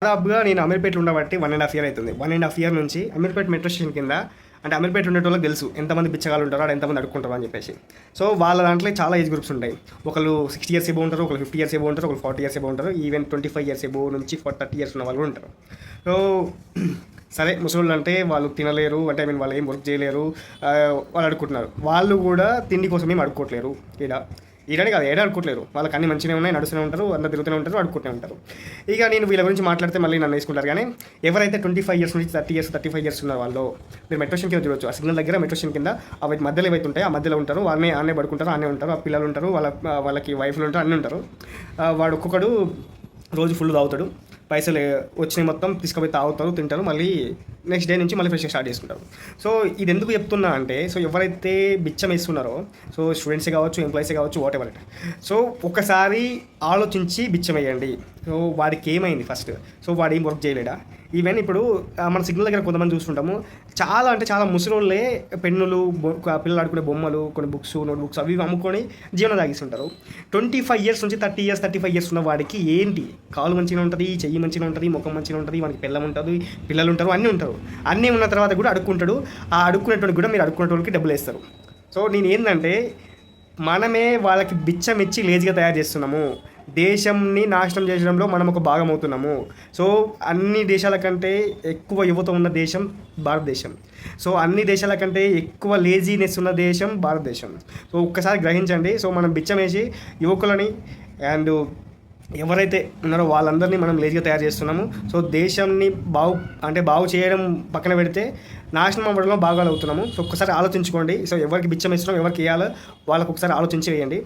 దాదాపుగా నేను అమీర్పేటలో ఉండబట్టి 1.5 ఇయర్ అవుతుంది. 1.5 ఇయర్ నుంచి అమీర్పేట మెట్రో స్టేషన్ కింద అంటే అమీర్పేట ఉండేటోళ్ళకి తెలుసు ఎంతమంది బిచ్చగాళ్ళు ఉంటారో ఆడ ఎంతమంది అడుక్కుంటారో అని చెప్పేసి. సో వాళ్ళ దాంట్లో చాలా ఏజ్ గ్రూప్స్ ఉంటాయి. ఒకళ్ళు 60 ఇయర్స్ ఎబో ఉంటారు, ఒకళ్ళు 50 ఇయర్స్ ఎబో ఉంటారు, ఒకళ్ళు 40 ఇయర్స్ ఎబో ఉంటారు, ఈవెన్ 25 ఇయర్స్ ఎబో నుంచి 30 ఇయర్స్ ఉన్న వాళ్ళు కూడా ఉంటారు. సో సరే ముసలోళ్ళు అంటే వాళ్ళు తినలేరు, అంటే వాళ్ళు ఏం వర్క్ చేయలేరు, వాళ్ళు అడుక్కుంటున్నారు. వాళ్ళు కూడా తిండి కోసం ఏం అడుక్కోవట్లేరు. ఈడని కాదు, ఏడా అడుక్కోట్లేరు. వాళ్ళకి అన్ని మంచిగా ఉన్నాయి, నడుస్తూనే ఉంటారు, అందరూ తిరుగుతూనే ఉంటారు, అడుక్కుంటూనే ఉంటారు. ఇక నేను వీళ్ళ గురించి మాట్లాడితే మళ్ళీ నన్ను వేసుకుంటారు. కానీ ఎవరైతే 25 ఇయర్స్ నుంచి 30 ఇయర్స్ 35 ఇయర్స్ ఉన్న వాళ్ళు మీరు మెట్రో స్టేషన్ కింద చూడొచ్చు. ఆ సిగ్నల్ దగ్గర మెట్రో స్టేషన్ కింద అవి మధ్యలో ఏవైతే ఉంటాయి ఆ మధ్యలో ఉంటారు. వాళ్ళని ఆనే పడుకుంటారు, ఆనే ఉంటారు. ఆ పిల్లలు ఉంటారు, వాళ్ళకి వైఫ్లు ఉంటారు, అన్నీ ఉంటారు. వాడు ఒక్కొక్కడు రోజు ఫుల్ తాగుతాడు. పైసలు వచ్చినాయి మొత్తం తీసుకుపోయి తాగుతారు, తింటారు, మళ్ళీ నెక్స్ట్ డే నుంచి మళ్ళీ ఫ్రెష్గా స్టార్ట్ చేసుకుంటారు. సో ఇది ఎందుకు చెప్తున్నా అంటే, సో ఎవరైతే బిచ్చం వేస్తున్నారో, సో స్టూడెంట్సే కావచ్చు, ఎంప్లాయీసే కావచ్చు, వాట్ ఎవర్, సో ఒకసారి ఆలోచించి బిచ్చం వేయండి. సో వాడికి ఏమైంది ఫస్ట్? సో వాడు ఏం వర్క్ చేయలేడా? ఈవెన్ ఇప్పుడు మన సిగ్నల్ దగ్గర కొంతమంది చూస్తుంటాము, చాలా అంటే చాలా ముసలోళ్ళే పెన్నులు, పిల్లలు ఆడుకునే బొమ్మలు, కొన్ని బుక్స్, నోట్బుక్స్ అవి అమ్ముకొని జీవనం సాగిస్తుంటారు. 25 ఇయర్స్ నుంచి 30 ఇయర్స్ 35 ఇయర్స్ ఉన్న వాడికి ఏంటి? కాలు మంచిగా ఉంటుంది, చెయ్యి మంచిగా ఉంటుంది, ముఖం మంచిగా ఉంటుంది, వానికి పిల్లం ఉంటుంది, పిల్లలు ఉంటారు, అన్నీ ఉంటారు. అన్నీ ఉన్న తర్వాత కూడా అడుక్కుంటాడు. ఆ అడుక్కునేటోడికి కూడా మీరు అడుక్కునేటోళ్ళకి డబ్బులు వేస్తారు. సో నేను ఏంటంటే, మనమే వాళ్ళకి బిచ్చం ఇచ్చి లేజీగా తయారు చేస్తున్నాము. దేశంని నాశనం చేయడంలో మనం ఒక భాగం అవుతున్నాము. సో అన్ని దేశాల కంటే ఎక్కువ యువత ఉన్న దేశం భారతదేశం. సో అన్ని దేశాల కంటే ఎక్కువ లేజీనెస్ ఉన్న దేశం భారతదేశం. సో ఒక్కసారి గ్రహించండి. సో మనం బిచ్చం వేసి యువకులని అండ్ ఎవరైతే ఉన్నారో వాళ్ళందరినీ మనం లేజీగా తయారు చేస్తున్నాము. సో దేశాన్ని బాగు చేయడం పక్కన పెడితే నాశనం అవ్వడంలో భాగాలు అవుతున్నాము. సో ఒక్కసారి ఆలోచించుకోండి. సో ఎవరికి బిచ్చం ఇస్తున్నాం, ఎవరికి వేయాలో వాళ్ళకు ఒకసారి ఆలోచించి వేయండి.